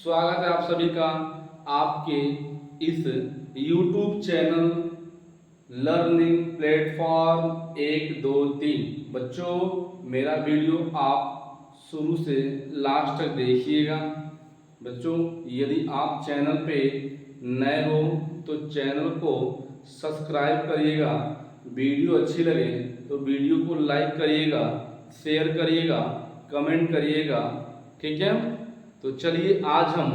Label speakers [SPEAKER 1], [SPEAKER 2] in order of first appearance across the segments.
[SPEAKER 1] स्वागत है आप सभी का आपके इस YouTube चैनल लर्निंग प्लेटफॉर्म 1 2 3। बच्चों, मेरा वीडियो आप शुरू से लास्ट तक देखिएगा। बच्चों, यदि आप चैनल पे नए हो तो चैनल को सब्सक्राइब करिएगा। वीडियो अच्छी लगे तो वीडियो को लाइक करिएगा, शेयर करिएगा, कमेंट करिएगा। ठीक है, तो चलिए आज हम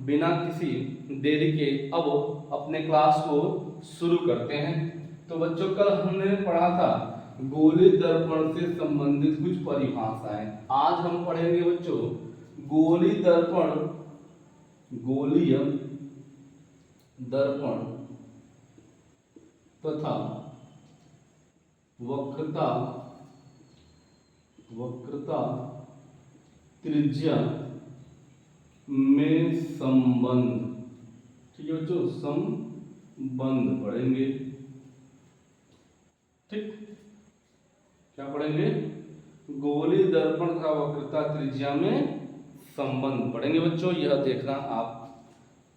[SPEAKER 1] बिना किसी देरी के अब अपने क्लास को शुरू करते हैं। तो बच्चों, कल हमने पढ़ा था गोलीय दर्पण से संबंधित कुछ परिभाषाएं। आज हम पढ़ेंगे बच्चों गोलीय दर्पण तथा वक्रता त्रिज्या में संबंध। ठीक है बच्चों, संबंध पढ़ेंगे। ठीक, क्या पढ़ेंगे? गोलीय दर्पण तथा वक्रता त्रिज्या में संबंध पढ़ेंगे बच्चों। यह देखना आप।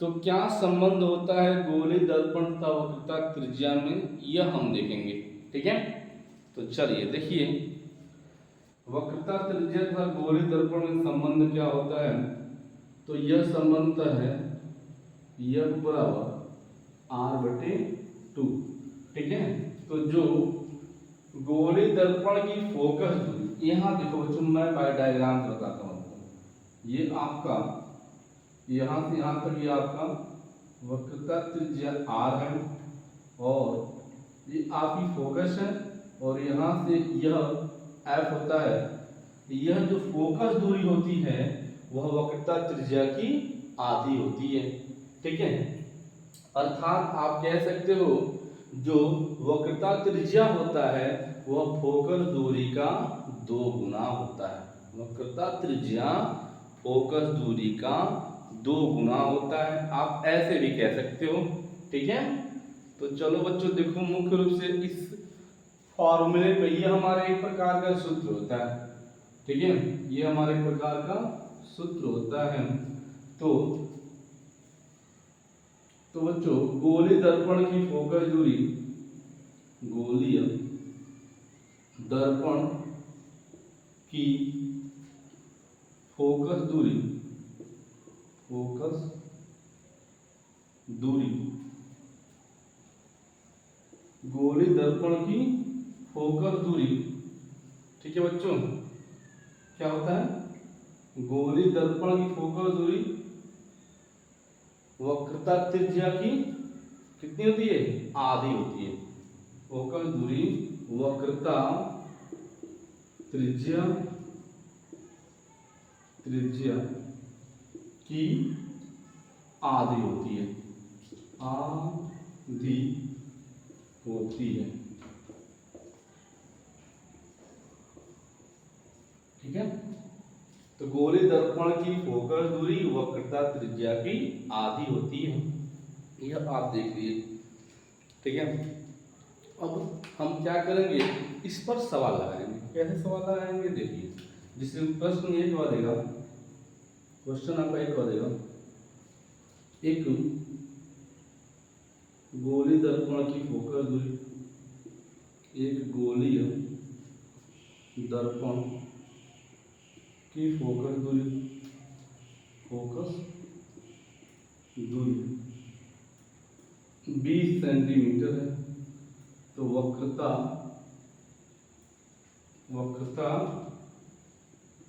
[SPEAKER 1] तो क्या संबंध होता है गोलीय दर्पण तथा वक्रता त्रिज्या में, यह हम देखेंगे। ठीक है, तो चलिए देखिए, वक्रता त्रिज्या तथा गोलीय दर्पण में संबंध क्या होता है। तो यह संबंध है F बराबर R/2। ठीक है, तो जो गोलीय दर्पण की फोकस दूरी, यहाँ देखो बच्चों, मैं बाय डायग्राम से बताता हूँ आपको। ये आपका यहाँ से यहाँ तक ये आपका वक्रता त्रिज्या R है और ये आपकी फोकस है, और यहाँ से यह F होता है। यह जो फोकस दूरी होती है वह वक्रता त्रिज्या की आधी होती है। ठीक है, अर्थात आप कह सकते हो जो वक्रता त्रिज्या होता है वह फोकस दूरी का 2 गुना होता है। वक्रता त्रिज्या फोकस दूरी का 2 गुना होता है, आप ऐसे भी कह सकते हो। ठीक है, तो चलो बच्चों देखो, मुख्य रूप से इस फॉर्मूले पे ये हमारे एक प्रकार का सूत्र होता है। ठीक है, ये हमारे एक प्रकार का सूत्र होता है। तो बच्चों, गोलीय दर्पण की फोकस दूरी, गोलीय दर्पण की फोकस दूरी गोलीय दर्पण की फोकस दूरी। ठीक है बच्चों, क्या होता है? गोलीय दर्पण की फोकस दूरी वक्रता त्रिज्या की कितनी होती है? आधी होती है। फोकस दूरी वक्रता त्रिज्या की आधी होती है। ठीक है, तो गोलीय दर्पण की फोकस दूरी वक्रता त्रिज्या की आधी होती है, यह आप देख लीजिए। ठीक है, अब हम क्या करेंगे, इस पर सवाल लगाएंगे। कैसे सवाल लगाएंगे? देखिए, जिसमें प्रश्न ये कह देगा, क्वेश्चन आपका एक कह देगा, एक गोलीय दर्पण की फोकस दूरी, एक गोलीय दर्पण की फोकस दूरी 20 सेंटीमीटर है। तो वक्रता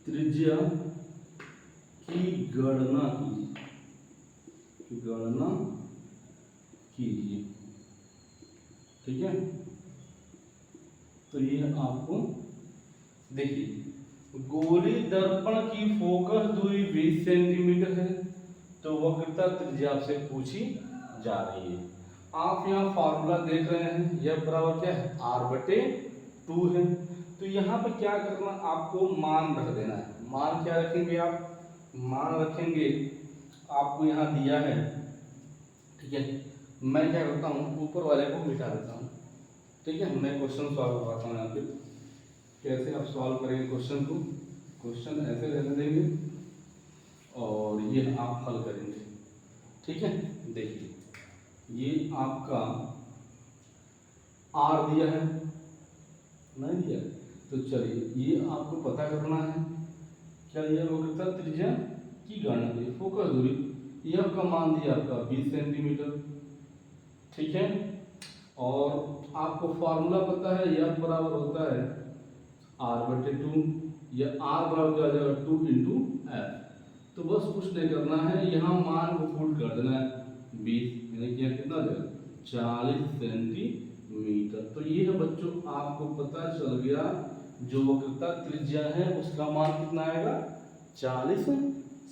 [SPEAKER 1] त्रिज्या की गणना कीजिए। ठीक है, तो ये आपको देखिए, गोलीय दर्पण की फोकस दूरी 20 सेंटीमीटर है, तो वक्रता त्रिज्या आपसे पूछी जा रही है। आप यहाँ फार्मूला देख रहे हैं, यह बराबर क्या है? R/2 है। तो यहाँ पे क्या करना, आपको मान रख देना है। मान क्या रखेंगे आप? मान रखेंगे, आपको यहाँ दिया है। ठीक है, मैं क्या करता हूँ, ऊपर वाले को मिटा देता हूँ। ठीक है, मैं क्वेश्चन सॉल्व करता हूँ। यहाँ पे कैसे आप सॉल्व करेंगे क्वेश्चन को? क्वेश्चन ऐसे रहने देंगे और ये आप हल करेंगे, ठीक है। देखिए ये आपका आर दिया है, नहीं दिया, तो चलिए ये आपको पता करना है क्या यह वक्रता त्रिज्या की गणना की फोकस दूरी, ये आपका मान दिया आपका 20 सेंटीमीटर, ठीक है। और आपको फार्मूला पता है, यह बराबर होता है r/2, या r बराबर आ जाएगा 2 इंटू एफ। तो बस कुछ नहीं करना है, यहाँ मान को पुट कर देना है 20, यानी कि यहाँ कितना देगा 40 सेंटीमीटर। तो ये है बच्चों आपको पता चल गया जो वक्रता त्रिज्या है उसका मान कितना आएगा 40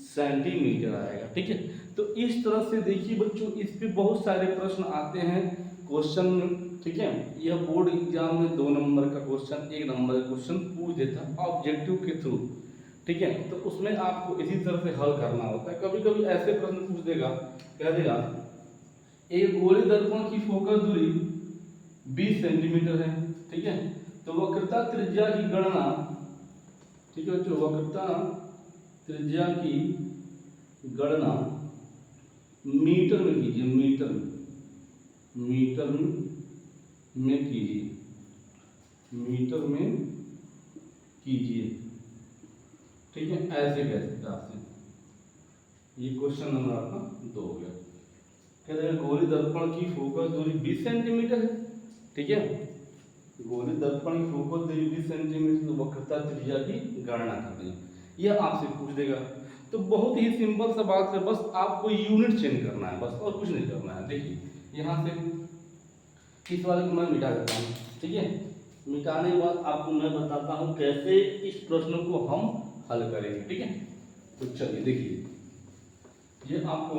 [SPEAKER 1] सेंटीमीटर आएगा, ठीक है। तो इस तरह से देखिए बच्चों इस पे बहुत सारे प्रश्न आते हैं क्वेश्चन, ठीक है। यह बोर्ड एग्जाम में 2 नंबर का क्वेश्चन, 1 नंबर का क्वेश्चन पूछ देता है ऑब्जेक्टिव के थ्रू, ठीक है। तो उसमें आपको इसी तरह से हल करना होता है। कभी कभी ऐसे प्रश्न पूछ देगा, कह देगा एक गोली दर्पण की फोकस दूरी 20 सेंटीमीटर है, ठीक है। तो वक्रता त्रिज्या की गणना, ठीक है बच्चों, वक्रता त्रिज्या की गणना मीटर में कीजिए, मीटर में कीजिए, मीटर में कीजिए, ठीक है। ऐसे कैसे आपसे, ये क्वेश्चन नंबर आपका 2 हो गया। कहते हैं गोली दर्पण की फोकस दूरी 20 सेंटीमीटर है, ठीक है। गोली दर्पण की फोकस दूरी 20 सेंटीमीटर, तो वक्रता त्रिज्या की गणना करनी है, यह आपसे पूछ देगा। तो बहुत ही सिंपल सा बात है, बस आपको यूनिट चेंज करना है, बस और कुछ नहीं करना है। देखिए यहाँ से इस वाले को मैं मिटा देता हूँ, ठीक है। मिटाने के बाद आपको मैं बताता हूँ कैसे इस प्रश्न को हम हल करेंगे, ठीक है। तो चलिए देखिए ये आपको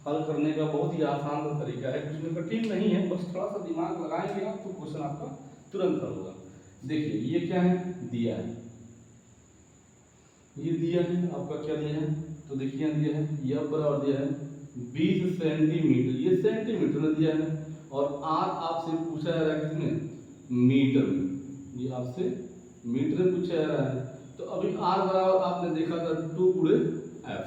[SPEAKER 1] हल करने का बहुत ही आसान तरीका है, कुछ में कठिन नहीं है, बस थोड़ा सा दिमाग लगाएंगे आप तो क्वेश्चन आपका तुरंत हल होगा। देखिए ये क्या है, दिया है, ये दिया है आपका, क्या दिया है, तो देखिए दिया है, यह बराबर दिया है 20 सेंटीमीटर, ये सेंटीमीटर में दिया है, और आर आपसे पूछा जा रहा है किसमें, मीटर में, ये आपसे मीटर में पूछा जा रहा है। तो अभी आर बराबर आपने देखा था 2 गुणे एफ,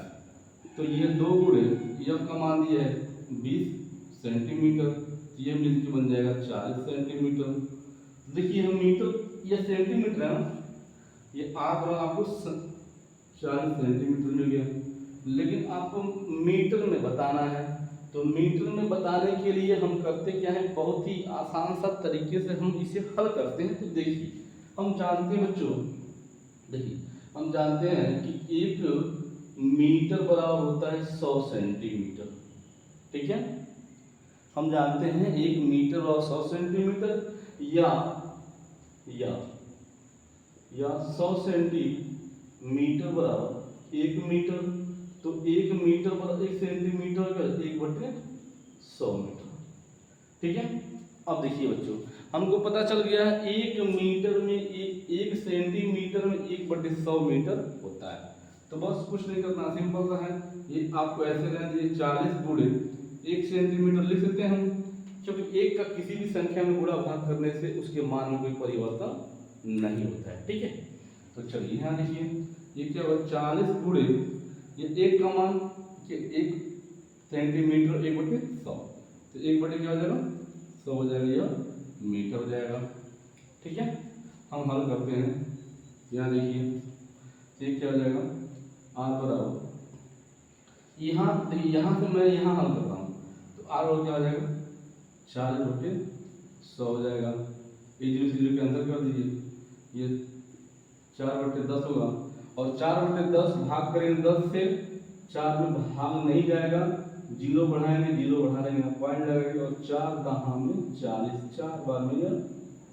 [SPEAKER 1] तो ये 2 गुणे एफ का मान दिया है 20 सेंटीमीटर, तो ये मिलकर बन जाएगा 40 सेंटीमीटर। देखिए हम मीटर, ये सेंटीमीटर है ना, ये आर बराबर आपको 40 सेंटीमीटर मिल गया, लेकिन आपको मीटर में बताना है। तो मीटर में बताने के लिए हम करते क्या है, बहुत ही आसान सा तरीके से हम इसे हल करते हैं। तो देखिए हम जानते हैं बच्चों, देखिए हम जानते हैं कि 1 मीटर बराबर होता है 100 सेंटीमीटर, ठीक है। हम जानते हैं 1 मीटर बराबर 100 सेंटीमीटर, या 100 सेंटीमीटर बराबर 1 मीटर, तो 1 मीटर बराबर 1 सेंटीमीटर का 1/100 मीटर, ठीक है। अब देखिए बच्चों हमको पता चल गया है 1 मीटर में 1 सेंटीमीटर में 1/100 मीटर होता है। तो बस कुछ नहीं करना, सिंपल सा है, ये आपको ऐसे रहना चाहिए 40 गुणे 1 सेंटीमीटर लिख सकते हैं हम, क्योंकि 1 का किसी भी संख्या में गुणा भाग करने से उसके मान में कोई परिवर्तन नहीं होता है, ठीक है। तो चलिए यहाँ देखिए ये क्या होगा 40 गुणे ये 1 का मान, 1 सेंटीमीटर 1/100, तो 1/1 क्या हो जाएगा 100 हो जाएगा, यह मीटर हो जाएगा, ठीक है। हम हल करते हैं, यहाँ देखिए ये क्या हो जाएगा आर बराबर, यहाँ देखिए यहाँ से मैं यहाँ हल कर रहा हूँ, तो आर और क्या हो जाएगा 40/100 हो जाएगा, ये 0 के अंदर कर दीजिए, ये 4/10 होगा, और 4/10 भाग करेंगे 10 से, 4 में भाग नहीं जाएगा, 0 बढ़ाएंगे, 0 बढ़ा देंगे पॉइंट लगेगा, और 4 दहा में 40, 4 बार में यह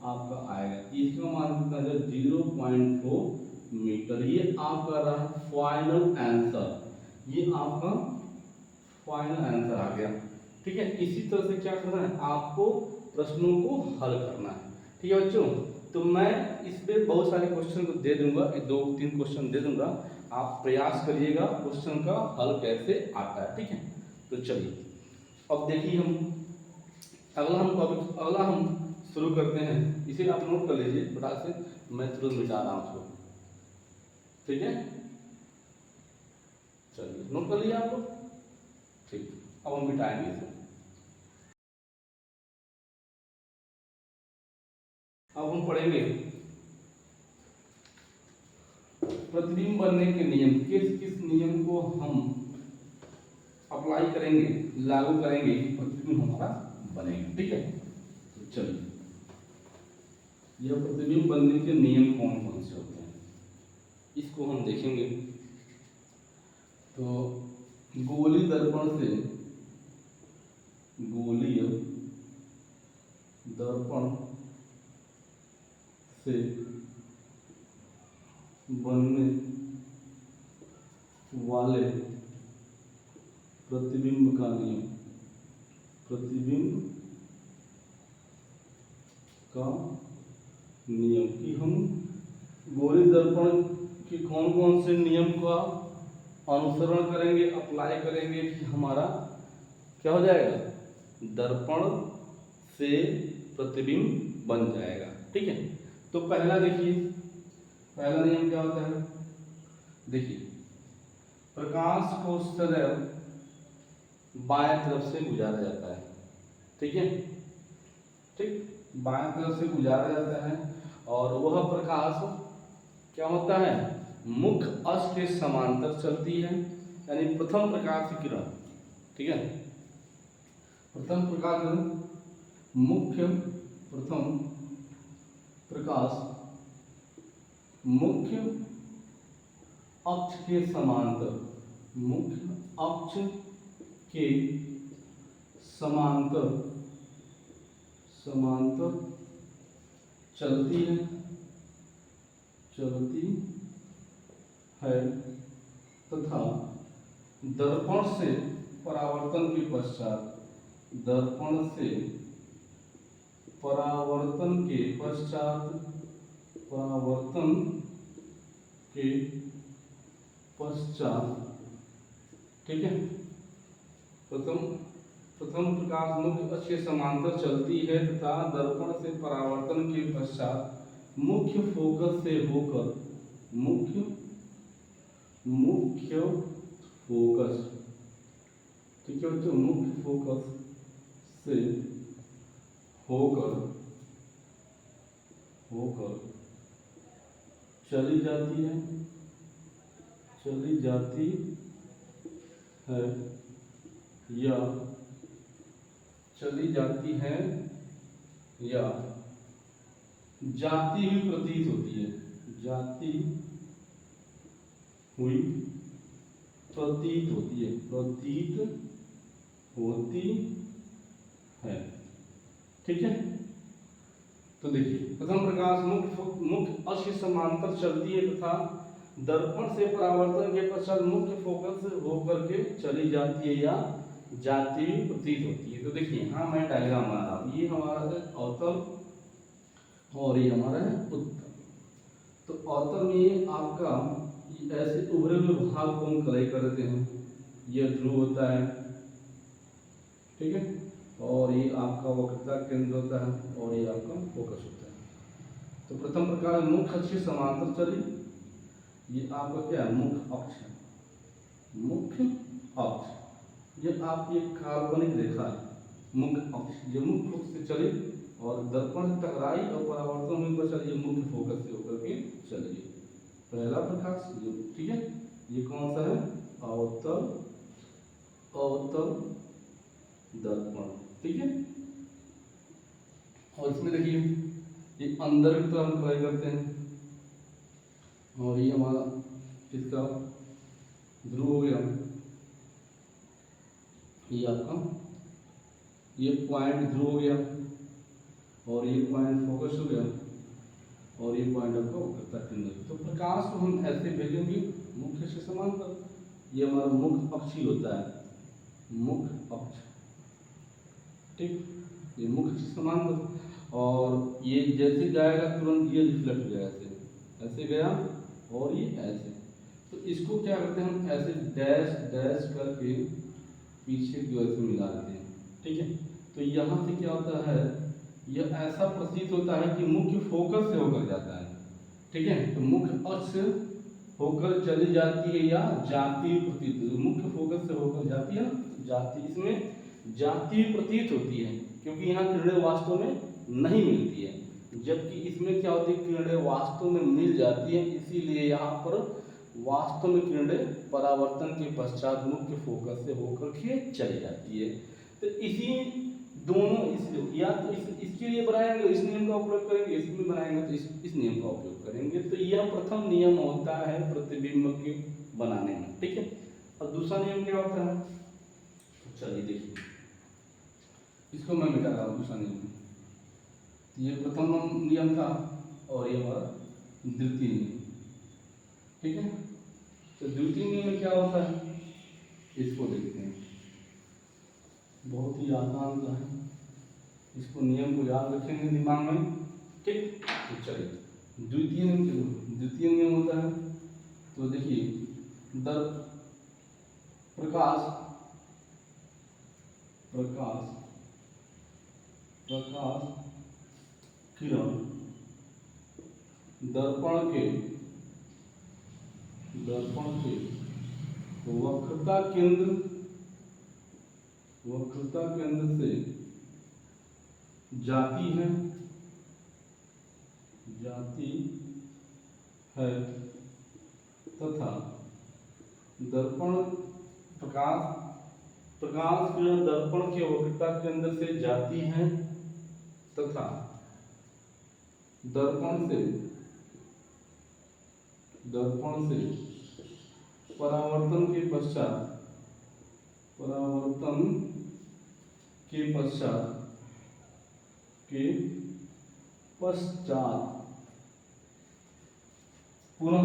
[SPEAKER 1] आपका आएगा, इसका मान कितना है 0.4 मीटर। ये आपका रहा फाइनल आंसर, ये आपका फाइनल आंसर आ गया, ठीक है। इसी तरह से क्या करना है, आपको प्रश्नों को हल करना है, ठीक है बच्चों। तो मैं इस पे बहुत सारे क्वेश्चन को दे दूंगा, 2-3 क्वेश्चन दे दूंगा, आप प्रयास करिएगा क्वेश्चन का हल कैसे आता है, ठीक है। तो चलिए अब देखिए अगला हम शुरू करते हैं, इसे आप नोट कर लीजिए फटाक से, मैं तुरंत मिटा रहा हूँ उसको, ठीक है। चलिए नोट कर लिया आप लोग? ठीक, अब हम मिटाएंगे इसे। अब हम पढ़ेंगे प्रतिबिंब बनने के नियम। किस किस नियम को हम अप्लाई करेंगे, लागू करेंगे, प्रतिबिंब हमारा बनेगा। ठीक है, तो चलिए, यह प्रतिबिंब बनने के नियम कौन कौन से होते हैं इसको हम देखेंगे। तो गोलीय दर्पण से बनने वाले प्रतिबिंब का नियम, कि हम गोलीय दर्पण के कौन कौन से नियम का अनुसरण करेंगे, अप्लाई करेंगे कि हमारा क्या हो जाएगा, दर्पण से प्रतिबिंब बन जाएगा। ठीक है, तो पहला देखिए, पहला नियम क्या होता है, देखिए, प्रकाश को सदैव बाएं तरफ से गुजारा जाता है। ठीक है, ठीक, बाएं तरफ से गुजारा जाता है और वह प्रकाश क्या होता है, मुख्य अक्ष के समांतर चलती है, यानी प्रथम प्रकाश की किरण। ठीक है, प्रथम प्रकाश मुख्य अक्ष के समांतर, चलती है तथा दर्पण से परावर्तन के पश्चात, ठीक है, प्रथम प्रकाश मुख्य अक्ष के समांतर चलती है तथा दर्पण से परावर्तन के पश्चात मुख्य फोकस से होकर, ठीक है बच्चों, मुख्य फोकस से होकर चली जाती है या जाती हुई प्रतीत होती है, ठीक है। तो देखिए, प्रथम प्रकाश मुख्य अक्ष के समांतर चलती है तथा दर्पण से परावर्तन के पश्चात मुख्य फोकस से होकर के चली जाती है या जाती हुई प्रतीत होती है। तो देखिए, यहाँ मैं डायग्राम बना रहा हूँ, ये हमारा है अवतल और ये हमारा है उत्तल। तो अवतल में आपका ऐसे उभरे हुए भाग को हम कलई कर देते हैं, यह ध्रुव होता है, ठीक है, और ये आपका वक्रता केंद्र होता है और ये आपका फोकस होता है। तो प्रथम प्रकार मुख्य अक्ष समांतर चली, ये आपका क्या है, मुख्य अक्ष है, ये आपकी एक काल्पनिक रेखा है, मुख्य अक्ष, ये मुख्य अक्ष से चली और दर्पण से टकराई और परावर्तन होने पर चलिए मुख्य फोकस से होकर के चलिए। पहला प्रकाश, ठीक है, ये कौन सा है, अवतल दर्पण, ठीक है। और इसमें देखिए, ये अंदर की तरफ हम अप्लाई करते हैं और ये हमारा इसका ध्रुव हो गया, ये आपका ये पॉइंट ध्रुव हो गया और ये पॉइंट फोकस हो गया और ये पॉइंट आपका वक्रता केंद्र। तो प्रकाश को हम ऐसे भेजेंगे मुख्य से समांतर, ये हमारा मुख्य अक्ष ही होता है, मुख्य अक्ष, ठीक, ये मुख्य से समांतर, और ये जैसे जाएगा तुरंत ये रिफ्लेक्ट हो जाएगा, ऐसे गया और ये ऐसे। तो इसको क्या करते हैं हम, ऐसे डैश डैश करके पीछे की ओर से मिला देते हैं, ठीक है। तो यहाँ से क्या होता है, यह ऐसा प्रतीत होता है कि मुख्य फोकस से होकर जाता है, ठीक है। तो मुख्य अक्ष होकर चली जाती है या जाती प्रतीत, मुख्य फोकस से होकर जाती है ना, जाती, इसमें जाती प्रतीत होती है क्योंकि यहाँ किरणें वास्तव में नहीं मिलती है, जबकि इसमें क्या होती है, किरणें वास्तव में मिल जाती है, इसीलिए यहाँ पर वास्तव में किरणें परावर्तन के पश्चात मुख्य फोकस से होकर के चली जाती है। तो इसी दोनों या तो इसके लिए बनाएंगे इस नियम का उपयोग करेंगे, इसमें बनाएंगे तो इस नियम का उपयोग करेंगे। तो यह प्रथम नियम होता है प्रतिबिंब के बनाने में, ठीक है। और दूसरा नियम क्या होता है, चलिए देखिए, इसको मैं मिटा रहा हूँ दूसरा नियम। ये प्रथम नियम था और ये हमारा द्वितीय नियम, ठीक है। तो द्वितीय नियम में क्या होता है, इसको देखते हैं, बहुत ही आसान सा है, इसको नियम को याद रखेंगे दिमाग में, ठीक। तो चलिए द्वितीय नियम होता है, तो देखिए प्रकाश किरण दर्पण के वक्रता केंद्र से जाती है तथा प्रकाश किरण दर्पण के वक्रता केंद्र से जाती है तथा दर्पण से परावर्तन के पश्चात पुनः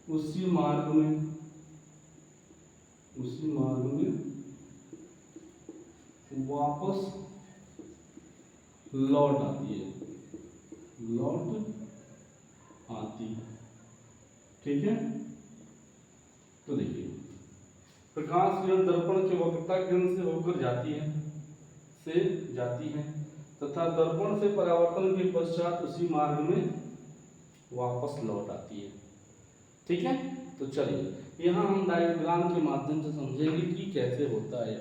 [SPEAKER 1] उसी मार्ग में वापस लौट आती है, ठीक है। तो देखिए प्रकाश किरण दर्पण के वक्रता केंद्र से होकर जाती है तथा दर्पण से परावर्तन के पश्चात उसी मार्ग में वापस लौट आती है, ठीक है। तो चलिए यहाँ हम डायग्राम के माध्यम से समझेंगे कि कैसे होता है।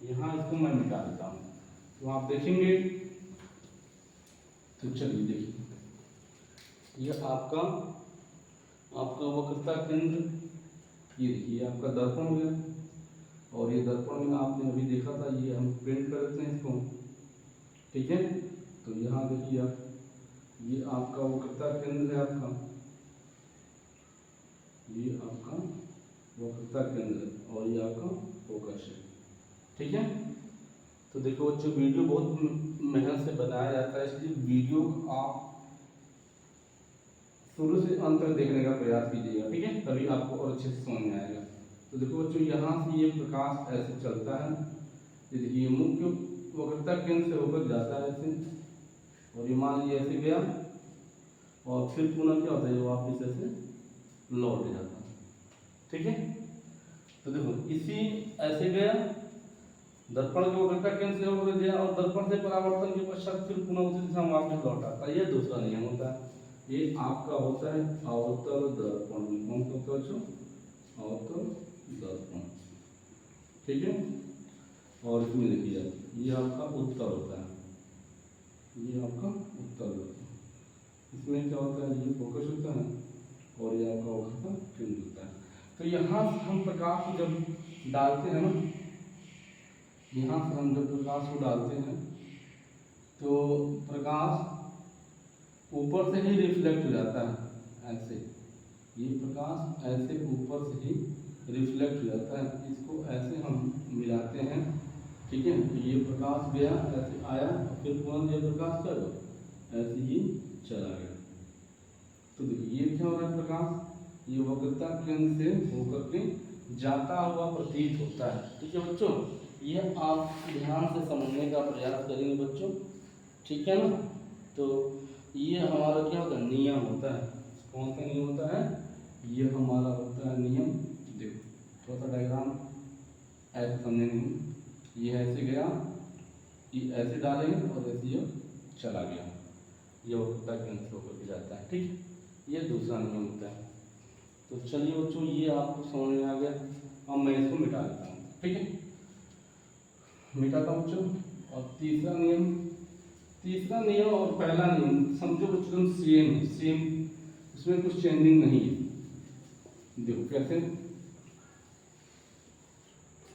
[SPEAKER 1] यहाँ इसको मैं मिटा देता हूँ तो आप देखेंगे। तो चलिए देखिए, यह आपका वक्रता केंद्र, ये देखिए आपका दर्पण हो गया, और ये दर्पण में आपने अभी देखा था, ये हम प्रिंट कर देते हैं इसको, ठीक है। तो यहाँ देखिए आप, ये आपका वक्रता केंद्र है, ये आपका वक्रता केंद्र और ये आपका फोकस है, ठीक है। तो देखो बच्चों, वीडियो बहुत मेहनत से बनाया जाता है, इसलिए वीडियो आप शुरू से अंत तक देखने का प्रयास कीजिएगा, ठीक है, तभी आपको और अच्छे से समझ में आएगा। तो देखो बच्चों, यहाँ से ये प्रकाश ऐसे चलता है, ये मुख्य वक्रता केंद्र से होकर जाता है ऐसे, और ये मान लीजिए ऐसे गया और फिर पुनः क्या होता है, वापस ऐसे लौट जाता है, ठीक है। तो देखो इसी ऐसे गया, दर्पण के वक्रता केंद्र से होकर गया और दर्पण से परावर्तन के पश्चात फिर पुनः उसी दिशा में वापस लौट आता है। ये दूसरा नियम होता है। ये आपका होता है अवतल दर्पण, कौन सा होता है, अवतल दर्पण, ठीक है। और इसमें देखिए ये आपका उत्तर होता है, ये आपका उत्तर होता है, इसमें क्या होता है, ये फोकस होता है और ये आपका वक्रता केंद्र होता है। तो यहाँ से हम प्रकाश को जब डालते हैं ना, यहाँ से हम जब प्रकाश को डालते हैं तो प्रकाश ऊपर से ही रिफ्लेक्ट हो जाता है, ऐसे, ये प्रकाश ऐसे ऊपर से ही रिफ्लेक्ट हो जाता है। इसको ऐसे हम मिलाते हैं, ठीक है। तो ये प्रकाश गया, ऐसे आया और फिर पुनः ये प्रकाश क्या हुआ, ऐसे ही चला गया। तो देखिए ये क्या हो रहा है, प्रकाश ये वक्रता केंद्र से होकर के जाता हुआ प्रतीत होता है, ठीक है बच्चों। यह आप ध्यान से समझने का प्रयास करेंगे बच्चों, ठीक है ना। तो ये हमारा क्या होता है, नियम होता है। कौन सा नियम होता है, ये हमारा होता है नियम। देखो थोड़ा सा डायग्राम ऐसे समझेंगे, ये ऐसे गया, ये ऐसे डालेंगे और ऐसे ये चला गया, ये वक्रता केंद्र होकर के जाता है, ठीक है। ये दूसरा नियम होता है। तो चलिए बच्चों, ये आपको समझ में आ गया। अब मैं इसको मिटा देता हूँ, ठीक है, मिटाता हूँ बच्चों। और तीसरा नियम और पहला नियम समझो बच्चों सेम है, सेम, इसमें कुछ चेंजिंग नहीं है। देखो कैसे।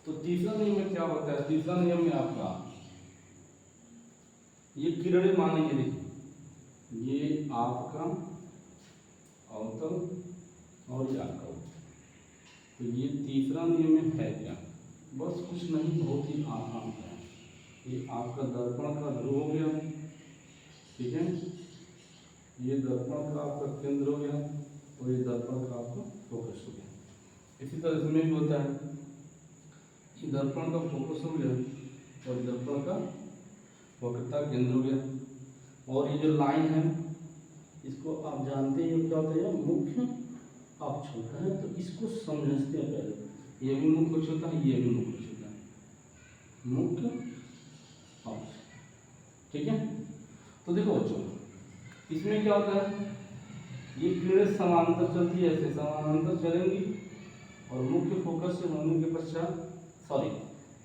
[SPEAKER 1] तो तीसरा नियम में क्या होता है, तीसरा नियम में आपका ये किरणें मान लीजिए, देखिए ये आपका अवतल और ये आपका उत्तल। तो ये तीसरा नियम में है क्या, बस कुछ नहीं, बहुत ही आसान है। ये आपका दर्पण का ध्रुव हो गया, ठीक है, ये दर्पण का आपका केंद्र हो गया और ये दर्पण का आपका फोकस हो गया। इसी तरह इसमें भी होता है, ये दर्पण का फोकस हो गया और दर्पण का वक्रता केंद्र हो गया। और ये जो लाइन है इसको आप जानते हैं क्या होता है, मुख्य अक्ष होता है। तो इसको समझते हैं पहले, ये भी मुख्य अक्ष होता है, ये भी मुख्य अक्ष होता है, मुख्य अक्ष, ठीक है। तो देखो बच्चों, इसमें क्या होता है, ये किरणें समानांतर चलती है, ऐसे समानांतर चलेंगी और मुख्य फोकस से होने के पश्चात,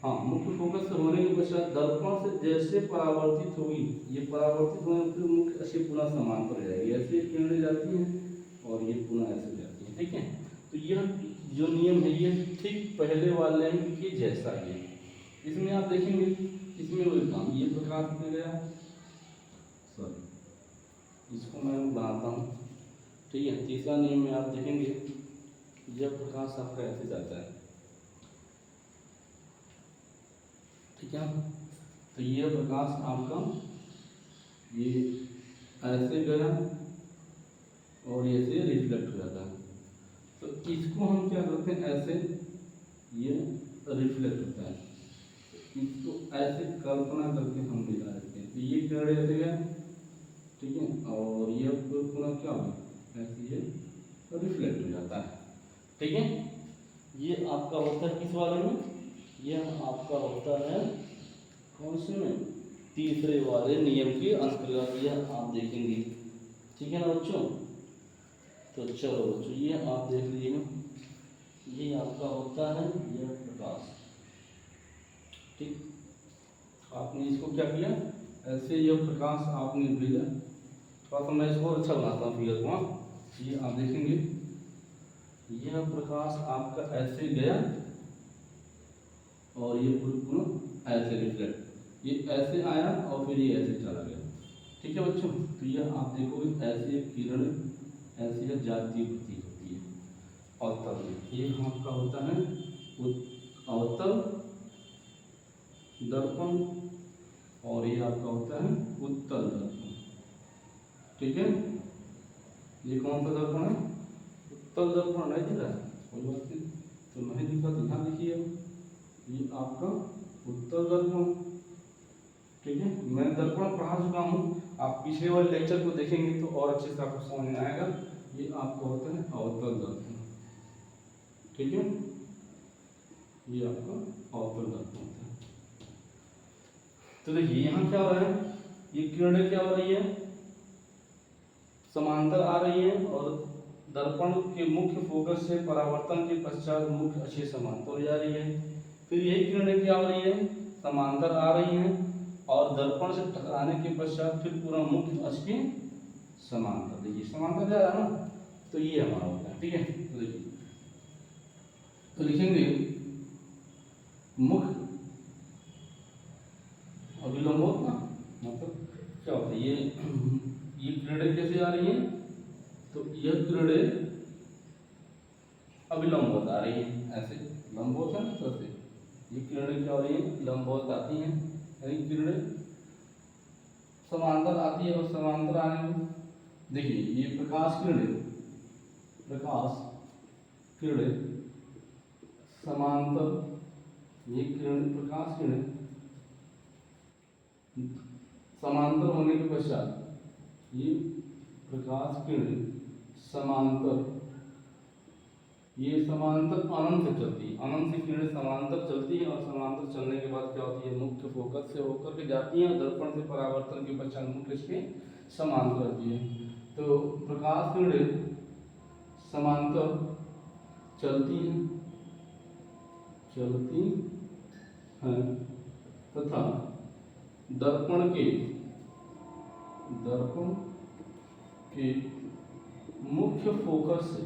[SPEAKER 1] मुख्य फोकस से होने के पश्चात दर्पण से जैसे परावर्तित होगी, ये परावर्तित होने पर मुख्य अक्ष पुनः समांतर हो जाएगी, ऐसे किरणें जाती हैं और ये पुनः ऐसे जाती हैं, ठीक है। तो यह जो नियम है ये ठीक पहले वाले के जैसा ही है। इसमें आप देखेंगे, इसमें वही काम, ये प्रकाश में गया, इसको मैं बनाता हूँ, ठीक है। तीसरा नियम में आप देखेंगे यह प्रकाश आपका ऐसे जाता है, ठीक है। तो यह प्रकाश आपका ये ऐसे गया और ये से रिफ्लेक्ट हो जाता है। तो इसको हम क्या करते हैं, ऐसे ये रिफ्लेक्ट होता है, इसको ऐसे कल्पना करके हम दिखा देते हैं। तो ये किरण ऐसे गया, ठीक है, और ये पुनः क्या होगा, ऐसे ये रिफ्लेक्ट हो जाता है, ठीक है। ये आपका होता है किस वाले में, यह आपका होता है कौन से में, तीसरे वाले नियम के अंतर्गत, यह आप देखेंगे, ठीक है ना बच्चों। तो चलो बच्चों, ये आप देख लीजिएगा, ये आपका होता है यह प्रकाश, ठीक। आपने इसको क्या किया, ऐसे यह प्रकाश आपने भेजा, थोड़ा सा मैं इसको अच्छा बनाता हूँ फिगर को। ये आप देखेंगे, यह प्रकाश आपका ऐसे गया और ये पुनः ऐसे रिफ्लेक्ट, ये ऐसे आया और फिर ये ऐसे चला गया, ठीक है बच्चों। तो यह आप देखोगे ऐसे किरण ऐसी जाती प्रतीत होती है अवतल में। ये आपका होता है अवतल दर्पण और ये आपका होता है उत्तल दर्पण, ठीक है। ये कौन सा दर्पण है, उत्तल दर्पण, नहीं दिख रहा है, कोई बात नहीं, तो नहीं दिखा तो ध्यान देखिए, ये आपका उत्तल दर्पण, ठीक है। मैं दर्पण पढ़ा चुका हूँ, आप पिछले वाले लेक्चर को देखेंगे तो और अच्छे से आपको समझ में आएगा। ये आपका होता है अवतल दर्पण, ठीक है, ये आपका अवतल दर्पण होता है। तो देखिए यहाँ क्या हो रहा है, ये किरणें क्या हो रही है, समांतर आ रही है और दर्पण के मुख्य फोकस से परावर्तन के पश्चात मुख्य अक्ष समांतर हो जा रही है। फिर यही किरणें क्या हो रही है, समांतर आ रही हैं और दर्पण से टकराने के पश्चात फिर पूरा मुख्य अक्ष के समांतर, देखिए समांतर जा रहा है ना, तो ये हमारा होता है, ठीक है। तो देखिए, तो लिखेंगे मुख्य अभिलंबोत ना, मतलब क्या होता है, ये किरणें कैसे आ रही हैं, तो यह किरणें अभिलंबोत आ रही है, ऐसे लंबोत है ना, तो ऐसे ये किरणें क्या हो रही है, लंबवत आती हैं, यानी किरणें समांतर आती है और समांतर आने में देखिए ये प्रकाश किरणें समांतर, ये किरण प्रकाश किरणें समांतर होने के पश्चात ये प्रकाश किरणें समांतर, ये समांतर अनंत से चलती है, अनंत से किरणें समांतर चलती है और समांतर चलने के बाद क्या होती है, मुख्य फोकस से होकर के जाती हैं और दर्पण से परावर्तन के पश्चात मुख्य के समांतर होती है। तो प्रकाश किरणें समांतर चलती हैं तथा दर्पण के मुख्य फोकस से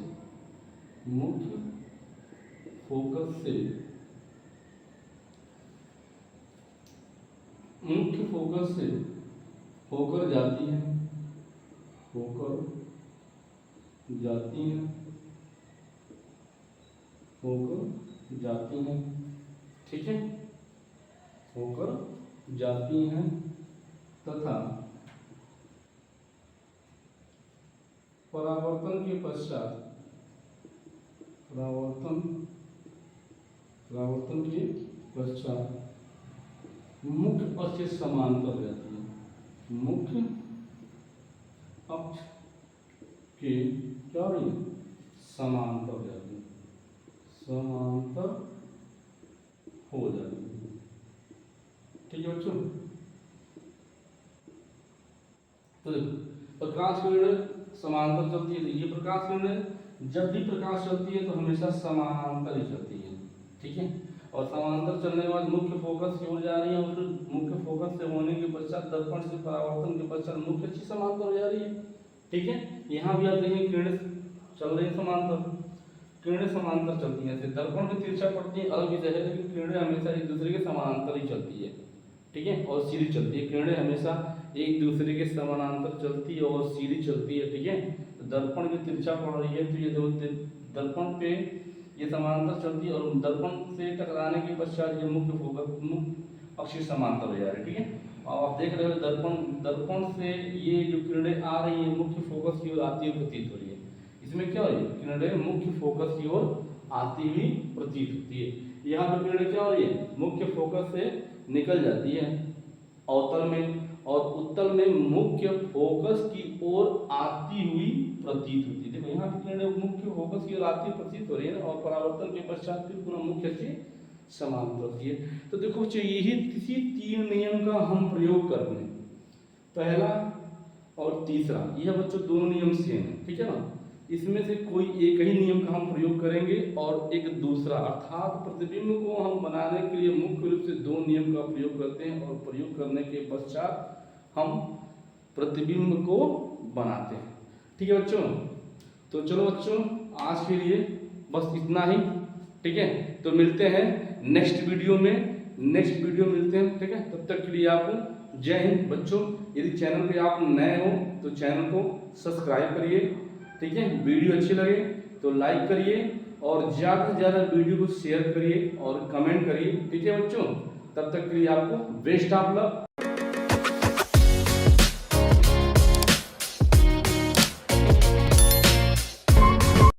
[SPEAKER 1] होकर जाती हैं, ठीक है, होकर जाती हैं तथा परावर्तन के पश्चात मुख्य अक्ष के समांतर रहती है, मुख्य अक्ष के क्या रही समांतर रहती है, समांतर हो जाती है, ठीक है बच्चों। तो देखो प्रकाश किरणें समांतर चलती है, ये प्रकाश किरणें जब भी प्रकाश चलती है तो हमेशा समानांतर ही चलती है, ठीक है। और समांतर चलने के बाद मुख्य फोकस की ओर जा रही है और फिर मुख्य फोकस से होने के पश्चात दर्पण से परावर्तन के पश्चात मुख्य अक्ष समांतर हो जा रही है, ठीक है। यहाँ भी आप देखिए किरणें चल रही है समांतर, किरणें समांतर चलती हैं, दर्पण की तिरछा पड़ती है अलग विषय है, लेकिन किरणें हमेशा एक दूसरे के समानांतर ही चलती है, ठीक है, और सीधी चलती है। किरणें हमेशा एक दूसरे के समानांतर चलती है और सीधी चलती है, ठीक है। दर्पण की तिरछा पड़ रही है तो ये दो दर्पण पे ये समांतर चलती है और दर्पण से टकराने के पश्चात ये मुख्य अक्ष समांतर हो जा रही है, ठीक है। और आप देख रहे हो दर्पण से ये जो किरणें आ रही है मुख्य फोकस की ओर आती हुई प्रतीत हो रही है। इसमें क्या हो रही है, किरणें मुख्य फोकस की ओर आती हुई प्रतीत होती है। यहाँ पर किरणें क्या हो रही है, मुख्य फोकस से निकल जाती है अवतल में और उत्तल में मुख्य फोकस की ओर आती हुई प्रतीत होती है। देखो यहाँ पे किरणें मुख्य फोकस की ओर आती प्रतीत हो रही है और परावर्तन के पश्चात फिर पुनः मुख्य से समांतर होती है। तो देखो बच्चों यही किसी तीन नियम का हम प्रयोग कर रहे हैं, पहला और तीसरा, यह बच्चों दोनों नियम सेम है, ठीक है ना। इसमें से कोई एक ही नियम का हम प्रयोग करेंगे और एक दूसरा, अर्थात प्रतिबिंब को हम बनाने के लिए मुख्य रूप से दो नियम का प्रयोग करते हैं और प्रयोग करने के पश्चात हम प्रतिबिंब को बनाते हैं, ठीक है बच्चों। तो चलो बच्चों आज के लिए बस इतना ही, ठीक है। तो मिलते हैं नेक्स्ट वीडियो मिलते हैं, ठीक है। तब तक के लिए आपको जय हिंद बच्चों। यदि चैनल पे आप नए हो तो चैनल को सब्सक्राइब करिए, ठीक है। वीडियो अच्छी लगे तो लाइक करिए और ज़्यादा से ज़्यादा वीडियो को शेयर करिए और कमेंट करिए, ठीक है बच्चों। तब तक के लिए आपको बेस्ट ऑफ लक।